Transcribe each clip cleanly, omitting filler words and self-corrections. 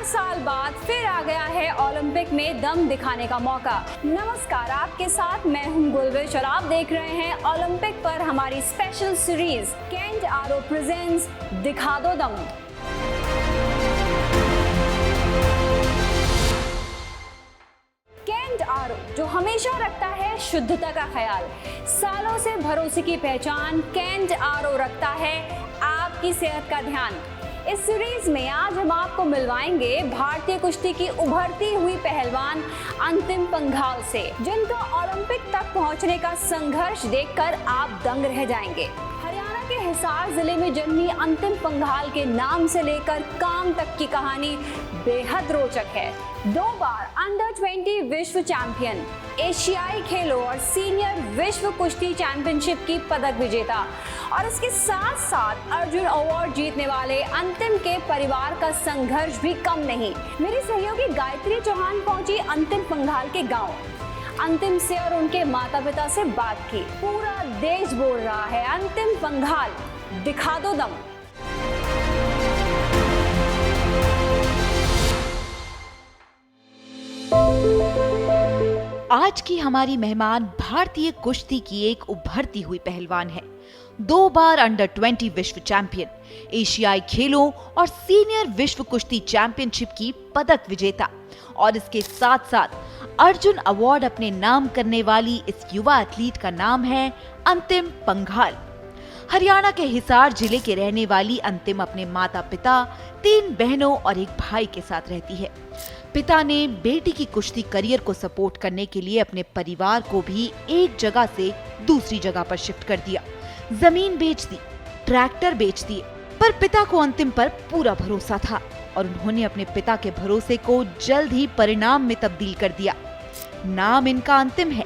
4 साल बाद फिर आ गया है ओलंपिक में दम दिखाने का मौका। नमस्कार, आपके साथ मैं हूं गुलविश और आप देख रहे हैं ओलंपिक पर हमारी स्पेशल सीरीज केंट आरो प्रेजेंट्स दिखा दो दम। केंट आरो जो हमेशा रखता है शुद्धता का ख्याल, सालों से भरोसे की पहचान, केंट आरो रखता है आपकी सेहत का ध्यान। इस सीरीज में आज हम आपको मिलवाएंगे भारतीय कुश्ती की उभरती हुई पहलवान अंतिम पंघाल से, जिनका ओलंपिक तक पहुंचने का संघर्ष देखकर आप दंग रह जाएंगे। हरियाणा के हिसार जिले में जन्मी अंतिम पंघाल के नाम से लेकर काम तक की कहानी बेहद रोचक है। 2 बार अंडर 20 विश्व चैंपियन, एशियाई खेलों और सीनियर विश्व कुश्ती चैंपियनशिप की पदक विजेता और इसके साथ साथ अर्जुन अवार्ड जीतने वाले अंतिम के परिवार का संघर्ष भी कम नहीं। मेरी सहयोगी गायत्री चौहान पहुंची अंतिम पंघाल के गांव, अंतिम से और उनके माता पिता से बात की। पूरा देश बोल रहा है अंतिम पंघाल दिखा दो दम। आज की हमारी मेहमान भारतीय कुश्ती की एक उभरती हुई पहलवान है। 2 बार अंडर 20 विश्व चैंपियन, एशियाई खेलों और सीनियर विश्व कुश्ती चैंपियनशिप की पदक विजेता और इसके साथ साथ अर्जुन अवार्ड अपने नाम करने वाली इस युवा एथलीट का नाम है अंतिम पंघाल। हरियाणा के हिसार जिले के रहने वाली अंतिम अपने माता पिता, 3 बहनों और एक भाई के साथ रहती है। पिता ने बेटी की कुश्ती करियर को सपोर्ट करने के लिए अपने परिवार को भी एक जगह से दूसरी जगह पर शिफ्ट कर दिया। जमीन बेच दी, ट्रैक्टर बेच दिए, पर पिता को अंतिम पर पूरा भरोसा था और उन्होंने अपने पिता के भरोसे को जल्द ही परिणाम में तब्दील कर दिया। नाम इनका अंतिम है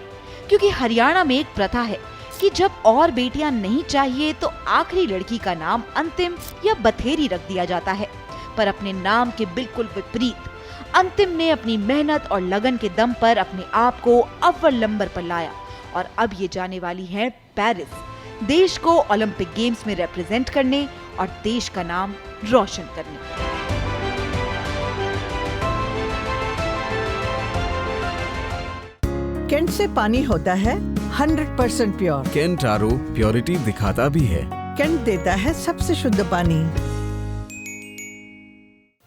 क्योंकि हरियाणा में एक प्रथा है कि जब और बेटियां नहीं चाहिए तो आखिरी लड़की का नाम अंतिम या बथेरी रख दिया जाता है। पर अपने नाम के बिल्कुल विपरीत अंतिम ने अपनी मेहनत और लगन के दम पर अपने आप को अव्वल नंबर पर लाया और अब ये जाने वाली है पेरिस, देश को ओलंपिक गेम्स में रिप्रेजेंट करने और देश का नाम रोशन करने। केंट से पानी होता है 100% प्योर। केंट आरो प्योरिटी दिखाता भी है। केंट देता है सबसे शुद्ध पानी।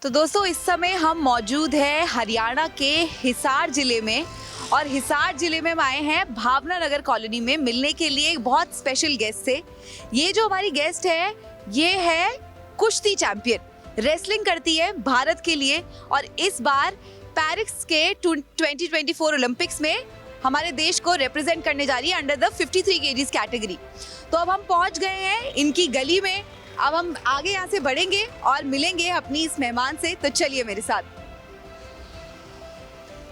तो दोस्तों, इस समय हम मौजूद हैं हरियाणा के हिसार जिले में और हिसार जिले में हम आए हैं भावना नगर कॉलोनी में मिलने के लिए एक बहुत स्पेशल गेस्ट से। ये जो हमारी गेस्ट है ये है कुश्ती चैंपियन, रेसलिंग करती है भारत के लिए और इस बार पेरिस के 2024 ओलंपिक्स में हमारे देश को रिप्रेजेंट करने जा रही है अंडर द 53 केजीज कैटेगरी। तो अब हम पहुंच गए हैं इनकी गली में। अब हम आगे यहाँ से बढ़ेंगे और मिलेंगे अपनी इस मेहमान से। तो चलिए मेरे साथ।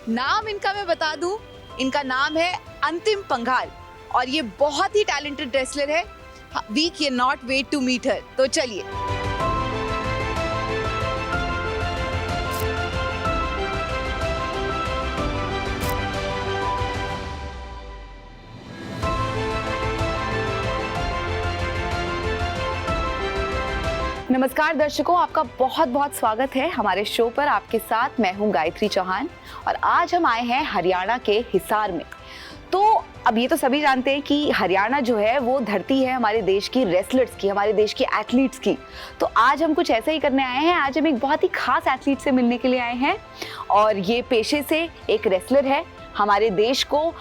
नाम इनका मैं बता दूं, इनका नाम है अंतिम पंघाल और ये बहुत ही टैलेंटेड रेसलर है। We can not wait to meet her. तो चलिए। नमस्कार दर्शकों, आपका बहुत बहुत स्वागत है हमारे शो पर। आपके साथ मैं हूं गायत्री चौहान और आज हम आए हैं हरियाणा के हिसार में। तो अब ये तो सभी जानते हैं कि हरियाणा जो है वो धरती है हमारे देश की रेसलर्स की, हमारे देश के एथलीट्स की। तो आज हम कुछ ऐसा ही करने आए हैं। आज हम एक बहुत ही खास एथलीट से मिलने के लिए आए हैं और ये पेशे से एक रेसलर है, हमारे देश को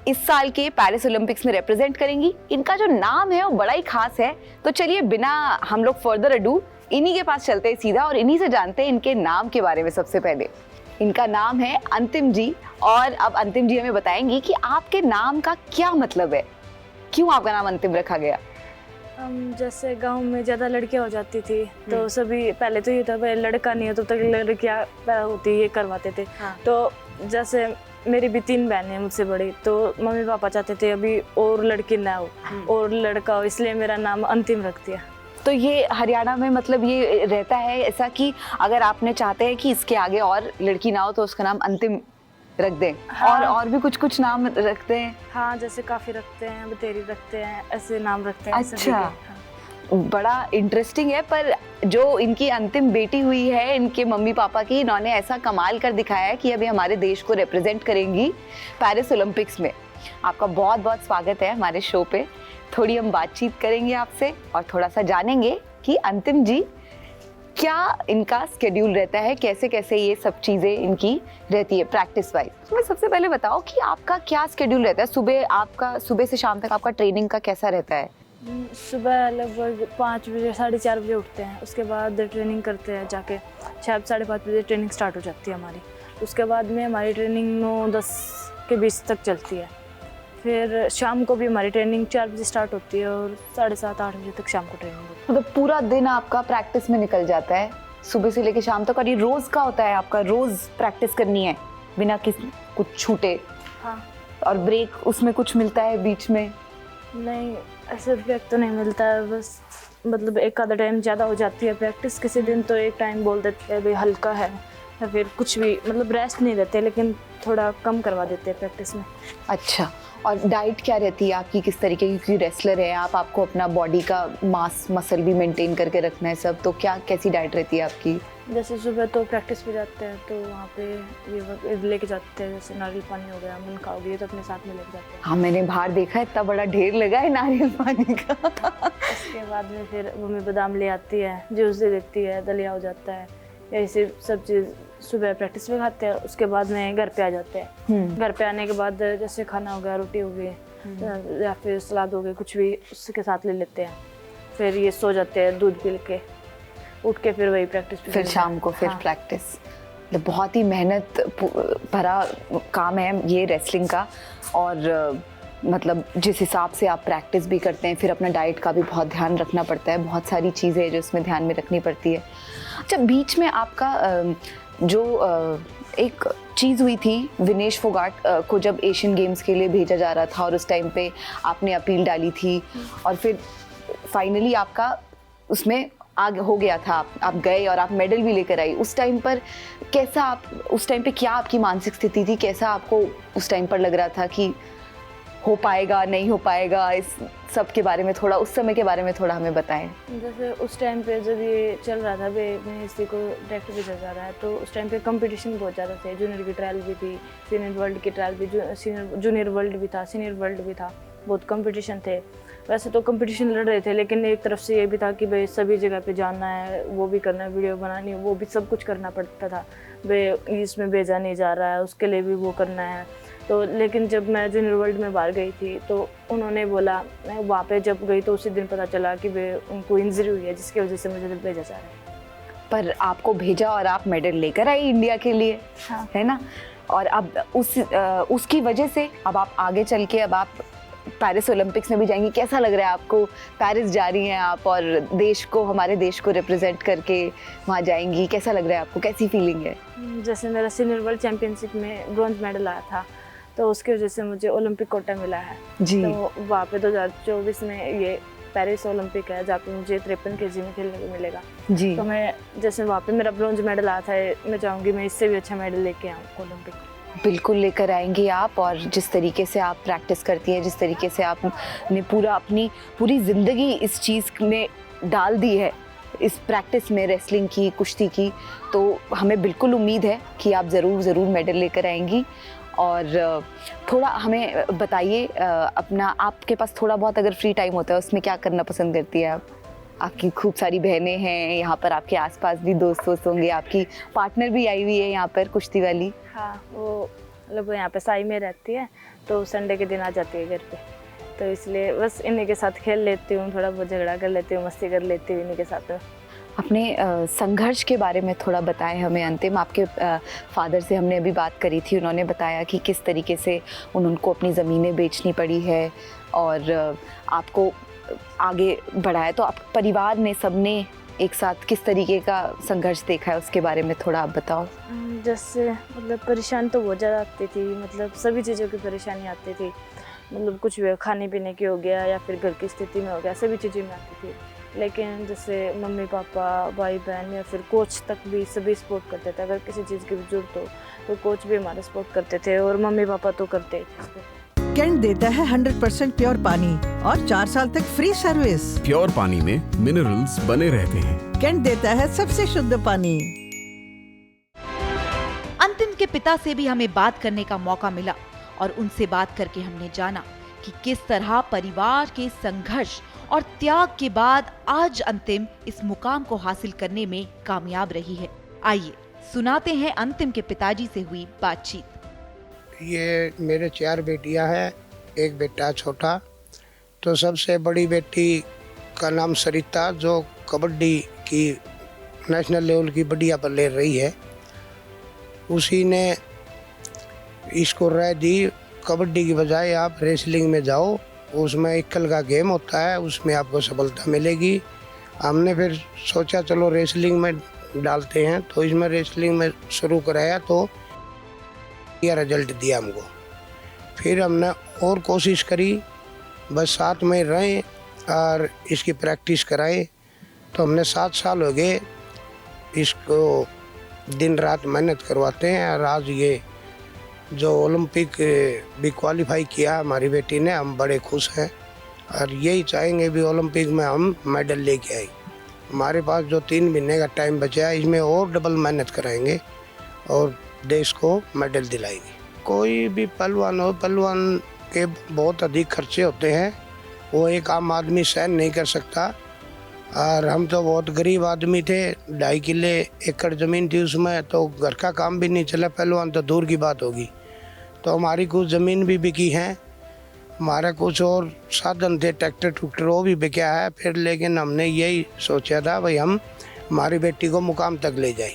इस साल के पेरिस ओलंपिक्स में रिप्रेजेंट करेंगी। इनका जो नाम है वो बड़ा ही खास है। तो चलिए बिना हम लोग फर्दर अडू इन्हीं के पास चलते हैं सीधा और इन्हीं से जानते हैं इनके नाम के बारे में। सबसे पहले इनका नाम है अंतिम जी और अब अंतिम जी हमें बताएंगी कि आपके नाम का क्या मतलब है, क्यों आपका नाम अंतिम रखा गया। जैसे गांव में ज़्यादा लड़कियां हो जाती थी तो सभी पहले तो ये था भाई लड़का नहीं हो तब तक लड़कियां पैदा होती ये करवाते थे। तो जैसे मेरी भी 3 बहनें हैं मुझसे बड़ी, तो मम्मी पापा चाहते थे अभी और लड़की ना हो और लड़का हो, इसलिए मेरा नाम अंतिम रख दिया। तो ये हरियाणा में मतलब ये रहता है ऐसा कि अगर आपने चाहते हैं कि इसके आगे और लड़की ना हो तो उसका नाम अंतिम रख दें। हाँ। और भी कुछ नाम रखते हैं। हाँ, जैसे काफी रखते हैं, बतेरी रखते हैं, ऐसे नाम रखते हैं। अच्छा। बड़ा इंटरेस्टिंग है, पर जो इनकी अंतिम बेटी हुई है इनके मम्मी पापा की, इन्होंने ऐसा कमाल कर दिखाया है कि अभी हमारे देश को रिप्रेजेंट करेंगी पेरिस ओलंपिक्स में। आपका बहुत बहुत स्वागत है हमारे शो पे। थोड़ी हम बातचीत करेंगे आपसे और थोड़ा सा जानेंगे कि अंतिम जी क्या इनका स्केड्यूल रहता है, कैसे कैसे ये सब चीज़ें इनकी रहती है प्रैक्टिस वाइज। तो सबसे पहले बताओ कि आपका क्या स्केड्यूल रहता है, सुबह से शाम तक आपका ट्रेनिंग का कैसा रहता है? सुबह लगभग 5 बजे 4:30 बजे उठते हैं, उसके बाद ट्रेनिंग करते हैं जाके, 5:30 बजे ट्रेनिंग स्टार्ट हो जाती है हमारी। उसके बाद में हमारी ट्रेनिंग 9-10 के बीच तक चलती है। फिर शाम को भी हमारी ट्रेनिंग 4 बजे स्टार्ट होती है और 7:30-8 बजे तक शाम को ट्रेनिंग होती है। मतलब पूरा दिन आपका प्रैक्टिस में निकल जाता है सुबह से लेकर शाम तक। और ये रोज़ का होता है आपका, रोज़ प्रैक्टिस करनी है बिना कुछ छूटे? हाँ। और ब्रेक उसमें कुछ मिलता है बीच में? नहीं, ऐसे ब्रेक तो नहीं मिलता है, बस मतलब एक आधा टाइम ज़्यादा हो जाती है प्रैक्टिस, किसी दिन तो एक टाइम बोल देते हैं भाई हल्का है, या फिर कुछ भी, मतलब रेस्ट नहीं देते लेकिन थोड़ा कम करवा देते हैं प्रैक्टिस में। अच्छा, और डाइट क्या रहती है आपकी, किस तरीके की? क्योंकि रेसलर है आप, आपको अपना बॉडी का मास मसल भी मेंटेन करके रखना है सब, तो क्या कैसी डाइट रहती है आपकी? जैसे सुबह तो प्रैक्टिस पे जाते हैं तो वहाँ पे ये लेके जाते हैं, जैसे नारियल पानी हो गया, मुनका हो गया, ये तो अपने साथ में लेके जाते हैं। हाँ, मैंने बाहर देखा है, इतना बड़ा ढेर लगा है नारियल पानी का। उसके बाद में फिर मम्मी बादाम ले आती है, जूस दे देती है, दलिया हो जाता है, ऐसे सब चीज़ सुबह प्रैक्टिस में खाते हैं। उसके बाद में घर पे आ जाते हैं। घर पे आने के बाद जैसे खाना हो गया, रोटी हो गई या फिर सलाद हो गई, कुछ भी उसके साथ ले लेते हैं। फिर ये सो जाते हैं दूध पी के, उठ के फिर वही प्रैक्टिस। फिर शाम को फिर प्रैक्टिस। मतलब बहुत ही मेहनत भरा काम है ये रेसलिंग का। और मतलब जिस हिसाब से आप प्रैक्टिस भी करते हैं, फिर अपना डाइट का भी बहुत ध्यान रखना पड़ता है, बहुत सारी चीज़ें हैं जो इसमें ध्यान में रखनी पड़ती है। अच्छा, बीच में आपका जो एक चीज़ हुई थी, विनेश फोगाट को जब एशियन गेम्स के लिए भेजा जा रहा था और उस टाइम पे आपने अपील डाली थी और फिर फाइनली आपका उसमें आगे हो गया था, आप गए और आप मेडल भी लेकर आई। उस टाइम पर कैसा, आप उस टाइम पे क्या आपकी मानसिक स्थिति थी, कैसा आपको उस टाइम पर लग रहा था कि हो पाएगा नहीं हो पाएगा, इस सब के बारे में थोड़ा, उस समय के बारे में थोड़ा हमें बताएं। जैसे उस टाइम पे जब ये चल रहा था, इसी को डायरेक्ट भी चल जा रहा है, तो उस टाइम पे कंपटीशन बहुत ज़्यादा थे। जूनियर की ट्रायल भी थी, सीनियर वर्ल्ड की ट्रायल भी, जूनियर वर्ल्ड भी था, सीनियर वर्ल्ड भी था, बहुत कंपटीशन थे। वैसे तो कंपटीशन लड़ रहे थे, लेकिन एक तरफ से ये भी था कि भाई सभी जगह पे जाना है, वो भी करना है, वीडियो बनानी है, वो भी सब कुछ करना पड़ता था। भाई इसमें भेजा नहीं जा रहा है, उसके लिए भी वो करना है। तो लेकिन जब मैं जूनियर वर्ल्ड में बाहर गई थी तो उन्होंने बोला, मैं वहाँ पे जब गई तो उसी दिन पता चला कि वे उनको इंजरी हुई है, जिसकी वजह से मुझे भेजा जा रहा है। पर आपको भेजा और आप मेडल लेकर आई इंडिया के लिए। हाँ। है ना? और अब उसकी वजह से अब आप आगे चल के अब आप पेरिस ओलंपिक्स में भी जाएंगी। कैसा लग रहा है आपको? पेरिस जा रही हैं आप और देश को, हमारे देश को रिप्रेजेंट करके वहाँ जाएंगी, कैसा लग रहा है आपको, कैसी फीलिंग है? जैसे मेरा सीनियर वर्ल्ड चैम्पियनशिप में ब्रॉन्ज मेडल आया था, तो उसकी वजह से मुझे ओलंपिक कोटा मिला है जी। तो वहाँ पे 2024 में ये पेरिस ओलंपिक है जहाँ पे मुझे 53 kg में खेलने को मिलेगा जी। तो मैं जैसे वहाँ पे मेरा ब्रॉन्ज मेडल आया था, मैं चाहूँगी मैं इससे भी अच्छा मेडल लेके आऊँ ओलंपिक। बिल्कुल लेकर आएंगी आप। और जिस तरीके से आप प्रैक्टिस करती हैं, जिस तरीके से आपने अपनी पूरी ज़िंदगी इस चीज़ में डाल दी है, इस प्रैक्टिस में, रेसलिंग की, कुश्ती की, तो हमें बिल्कुल उम्मीद है कि आप ज़रूर मेडल लेकर आएंगी। और थोड़ा हमें बताइए अपना, आपके पास थोड़ा बहुत अगर फ्री टाइम होता है उसमें क्या करना पसंद करती है आप? आपकी खूब सारी बहनें हैं यहाँ पर, आपके आसपास भी दोस्त होंगे, आपकी पार्टनर भी आई हुई है यहाँ पर कुश्ती वाली। हाँ, वो मतलब यहाँ पे साई में रहती है, तो संडे के दिन आ जाती है घर पे, तो इसलिए बस इन्हीं के साथ खेल लेती हूँ, थोड़ा बहुत झगड़ा कर लेती हूँ, मस्ती कर लेती हूँ इन्हीं के साथ। अपने संघर्ष के बारे में थोड़ा बताएं हमें अंतिम। आपके फादर से हमने अभी बात करी थी, उन्होंने बताया कि किस तरीके से उनको अपनी ज़मीनें बेचनी पड़ी है और आपको आगे बढ़ाया, तो आप परिवार ने, सबने एक साथ किस तरीके का संघर्ष देखा है, उसके बारे में थोड़ा आप बताओ। जैसे मतलब परेशानी तो बहुत ज़्यादा आती थी, मतलब सभी चीज़ों की परेशानी आती थी, मतलब कुछ भी खाने पीने की हो गया या फिर घर की स्थिति में हो गया, सभी चीज़ें में आती थी। लेकिन जैसे मम्मी पापा, भाई बहन या फिर कोच तक भी सभी सपोर्ट करते थे। अगर किसी चीज़ की जरूरत हो तो कोच भी हमारा सपोर्ट करते थे और मम्मी पापा तो करते ही थे। कैंट देता है 100% प्योर पानी और 4 साल तक फ्री सर्विस। प्योर पानी में मिनरल्स बने रहते हैं। कैंट देता है सबसे शुद्ध पानी। अंतिम के पिता से भी हमें बात करने का मौका मिला और उनसे बात करके हमने जाना कि किस तरह परिवार के संघर्ष और त्याग के बाद आज अंतिम इस मुकाम को हासिल करने में कामयाब रही है। आइए सुनाते हैं अंतिम के पिताजी से हुई बातचीत। ये मेरे 4 बेटियां हैं, एक बेटा छोटा। तो सबसे बड़ी बेटी का नाम सरिता, जो कबड्डी की नेशनल लेवल की बढ़िया प्लेयर रही है। उसी ने इसको राय दी कबड्डी की बजाय आप रेसलिंग में जाओ, उसमें एकल का गेम होता है, उसमें आपको सफलता मिलेगी। हमने फिर सोचा चलो रेसलिंग में डालते हैं, तो इसमें रेसलिंग में शुरू कराया तो यह रिजल्ट दिया हमको। फिर हमने और कोशिश करी, बस साथ में रहें और इसकी प्रैक्टिस कराएं। तो हमने 7 साल हो गए इसको दिन रात मेहनत करवाते हैं और आज ये जो ओलंपिक भी क्वालिफाई किया हमारी बेटी ने, हम बड़े खुश हैं और यही चाहेंगे भी ओलंपिक में हम मेडल लेके आए। हमारे पास जो 3 महीने का टाइम बचा है, इसमें और डबल मेहनत कराएंगे और देश को मेडल दिलाएंगे। कोई भी पहलवान हो, पहलवान के बहुत अधिक खर्चे होते हैं, वो एक आम आदमी सहन नहीं कर सकता। और हम तो बहुत गरीब आदमी थे, 2.5 किले एकड़ ज़मीन थी, उसमें तो घर का काम भी नहीं चला, पहलवान तो दूर की बात होगी। तो हमारी कुछ ज़मीन भी बिकी हैं, हमारा कुछ और साधन थे, ट्रैक्टर टुक्टर वो भी बिका है। फिर लेकिन हमने यही सोचा था भाई हम हमारी बेटी को मुकाम तक ले जाए।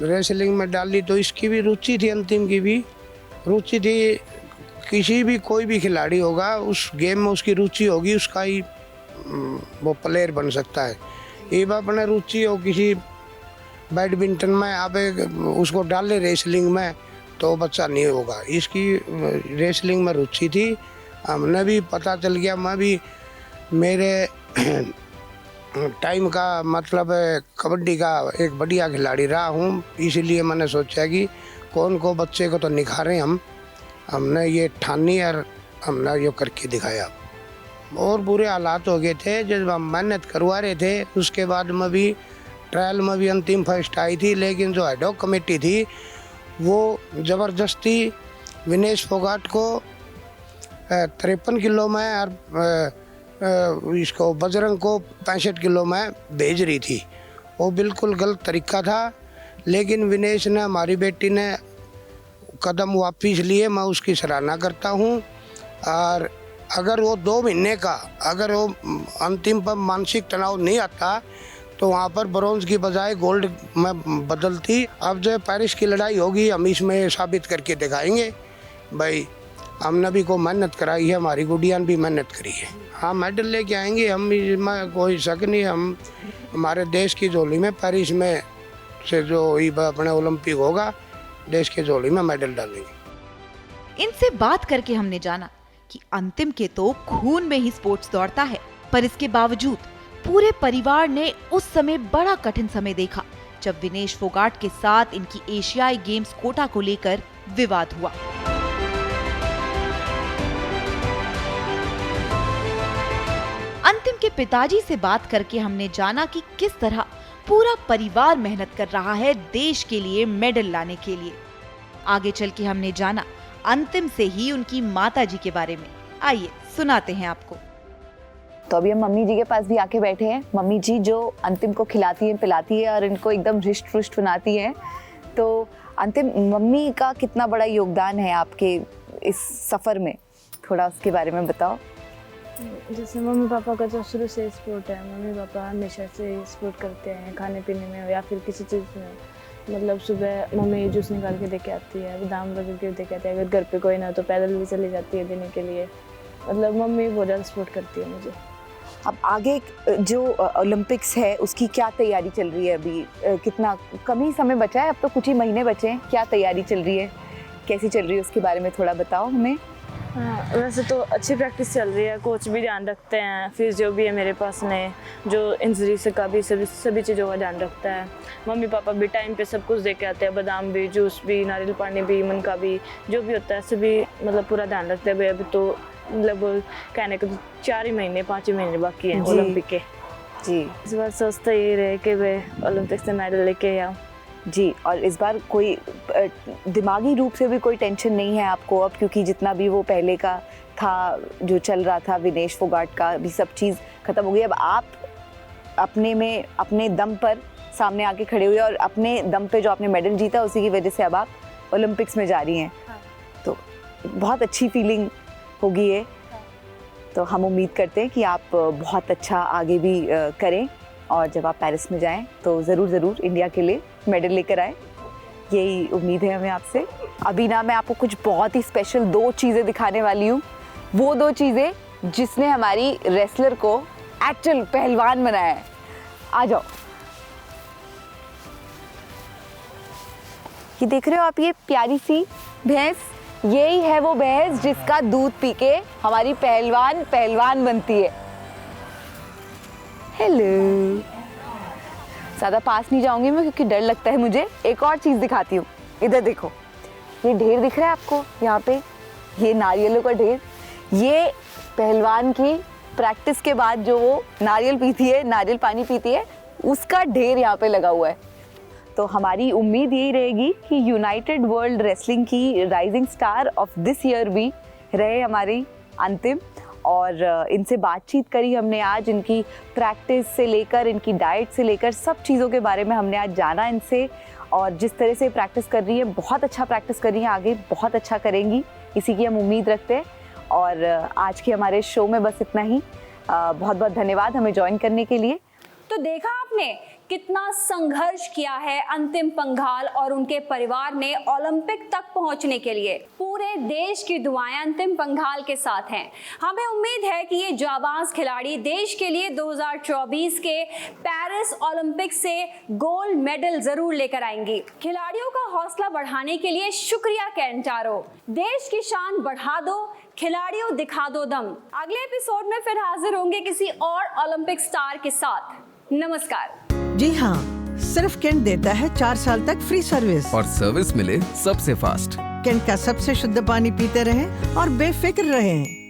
रेसलिंग में डाली तो इसकी भी रुचि थी, अंतिम की भी रुचि थी। किसी भी कोई भी खिलाड़ी होगा, उस गेम में उसकी रुचि होगी, उसका ही वो प्लेयर बन सकता है। ये अपने रुचि हो किसी बैडमिंटन में, आप उसको डाल ले रेसलिंग में तो बच्चा नहीं होगा। इसकी रेसलिंग में रुचि थी, हमने भी पता चल गया। मैं भी मेरे टाइम का मतलब कबड्डी का एक बढ़िया खिलाड़ी रहा हूँ, इसीलिए मैंने सोचा कि कौन को बच्चे को तो निखारें हमने ये ठानी और हमने ये करके दिखाया। और बुरे हालात हो गए थे जब हम मेहनत करवा रहे थे। उसके बाद में भी ट्रायल में भी अंतिम फर्स्ट आई थी, लेकिन जो एडॉक कमेटी थी वो ज़बरदस्ती विनेश फोगाट को 53 किलो में और इसको बजरंग को 65 किलो में भेज रही थी। वो बिल्कुल गलत तरीका था, लेकिन विनेश ने, हमारी बेटी ने कदम वापस लिए, मैं उसकी सराहना करता हूँ। और अगर वो 2 महीने का अगर वो अंतिम पर मानसिक तनाव नहीं आता तो वहाँ पर ब्रॉन्ज की बजाय गोल्ड में बदलती। अब जो पेरिस की लड़ाई होगी हम इसमें साबित करके दिखाएंगे भाई हमने भी को मेहनत कराई है, हमारी गुड़िया ने भी मेहनत करी है। हाँ मेडल लेके आएंगे हम, इसमें कोई शक नहीं। हम हमारे देश की झोली में पेरिस में से जो अपने ओलंपिक होगा, देश के झोली में मेडल डालेंगे। इनसे बात करके हमने जाना कि अंतिम के तो खून में ही स्पोर्ट्स दौड़ता है, पर इसके बावजूद पूरे परिवार ने उस समय बड़ा कठिन समय देखा जब विनेश फोगाट के साथ इनकी एशियाई गेम्स कोटा को लेकर विवाद हुआ। अंतिम के पिताजी से बात करके हमने जाना कि किस तरह पूरा परिवार मेहनत कर रहा है देश के लिए मेडल लाने के लिए। आगे चल के हमने जाना अंतिम से ही उनकी माताजी के बारे में। आइए सुनाते हैं आपको। तो अभी हम मम्मी जी के पास भी आके बैठे हैं। मम्मी जी जो अंतिम को खिलाती है, पिलाती है और इनको एकदम रिष्ट पुष्ट बनाती है। तो अंतिम, मम्मी का कितना बड़ा योगदान है आपके इस सफ़र में, थोड़ा उसके बारे में बताओ। जैसे मम्मी पापा का जो शुरू से स्पोर्ट है, मम्मी पापा हमेशा से सपोर्ट करते हैं खाने पीने में या फिर किसी चीज़ में। मतलब सुबह मम्मी जूस निकाल के देके आती है, बादाम वगैरह के देके आती है। अगर घर पे कोई ना हो तो पैदल भी चली जाती है देने के लिए। मतलब मम्मी बहुत ज़्यादा सपोर्ट करती है मुझे। अब आगे जो ओलंपिक्स है उसकी क्या तैयारी चल रही है? अभी कितना कम ही समय बचा है, अब तो कुछ ही महीने बचे हैं। क्या तैयारी चल रही है, कैसी चल रही है, उसके बारे में थोड़ा बताओ हमें। हाँ, वैसे तो अच्छी प्रैक्टिस चल रही है, कोच भी ध्यान रखते हैं, फिजियो भी है मेरे पास ने जो इंजरी से का भी सभी चीज़ों का ध्यान रखता है। मम्मी पापा भी टाइम पे सब कुछ दे के आते हैं, बादाम भी, जूस भी, नारियल पानी भी, मन का भी, जो भी होता है सभी मतलब पूरा ध्यान रखते हैं। अभी तो मतलब कहने को 4 ही महीने 5 ही महीने बाकी हैं ओलंपिक के जी। इस बार सोचते ये रहे कि वे ओलंपिक से मेडल लेके आऊँ जी। और इस बार कोई दिमागी रूप से भी कोई टेंशन नहीं है आपको अब, क्योंकि जितना भी वो पहले का था जो चल रहा था विनेश फोगाट का भी सब चीज़ खत्म हो गई। अब आप अपने दम पर सामने आके खड़े हुए और अपने दम पे जो आपने मेडल जीता उसी की वजह से अब आप ओलंपिक्स में जा रही हैं। तो बहुत अच्छी फीलिंग होगी ये। तो हम उम्मीद करते हैं कि आप बहुत अच्छा आगे भी करें और जब आप पेरिस में जाएं तो ज़रूर इंडिया के लिए मेडल लेकर आए, यही उम्मीद है हमें आपसे। अभी ना मैं आपको कुछ बहुत ही स्पेशल 2 चीज़ें दिखाने वाली हूँ, वो 2 चीज़ें जिसने हमारी रेसलर को एक्चुअल पहलवान बनाया है। आ जाओ। ये देख रहे हो आप, ये प्यारी सी भैंस, यही है वो भैंस जिसका दूध पी के हमारी पहलवान बनती है। हेलो। ज़्यादा पास नहीं जाऊंगी मैं क्योंकि डर लगता है मुझे। एक और चीज़ दिखाती हूँ, इधर देखो, ये ढेर दिख रहा है आपको यहाँ पे, ये नारियलों का ढेर। ये पहलवान की प्रैक्टिस के बाद जो वो नारियल पीती है, नारियल पानी पीती है, उसका ढेर यहाँ पे लगा हुआ है। तो हमारी उम्मीद यही रहेगी कि यूनाइटेड वर्ल्ड रेसलिंग की rising star of this year भी रहे हमारी अंतिम। और इनसे बातचीत करी हमने आज, इनकी प्रैक्टिस से लेकर इनकी डाइट से लेकर सब चीज़ों के बारे में हमने आज जाना इनसे। और जिस तरह से प्रैक्टिस कर रही है, बहुत अच्छा प्रैक्टिस कर रही है, आगे बहुत अच्छा करेंगी, इसी की हम उम्मीद रखते हैं। और आज के हमारे शो में बस इतना ही। बहुत बहुत धन्यवाद हमें ज्वाइन करने के लिए। तो देखा आपने कितना संघर्ष किया है अंतिम पंघाल और उनके परिवार ने ओलंपिक तक पहुंचने के लिए। पूरे देश की दुआएं अंतिम पंघाल के साथ हैं। हमें उम्मीद है कि ये जाबाज खिलाड़ी देश के लिए 2024 के पेरिस ओलंपिक से गोल्ड मेडल जरूर लेकर आएंगी। खिलाड़ियों का हौसला बढ़ाने के लिए शुक्रिया केंट आरो। देश की शान बढ़ा दो, खिलाड़ियों दिखा दो दम। अगले एपिसोड में फिर हाजिर होंगे किसी और ओलंपिक स्टार के साथ। नमस्कार। जी हाँ, सिर्फ केंट देता है 4 साल तक फ्री सर्विस। और सर्विस मिले सबसे फास्ट। केंट का सबसे शुद्ध पानी पीते रहें और बेफिक्र रहें।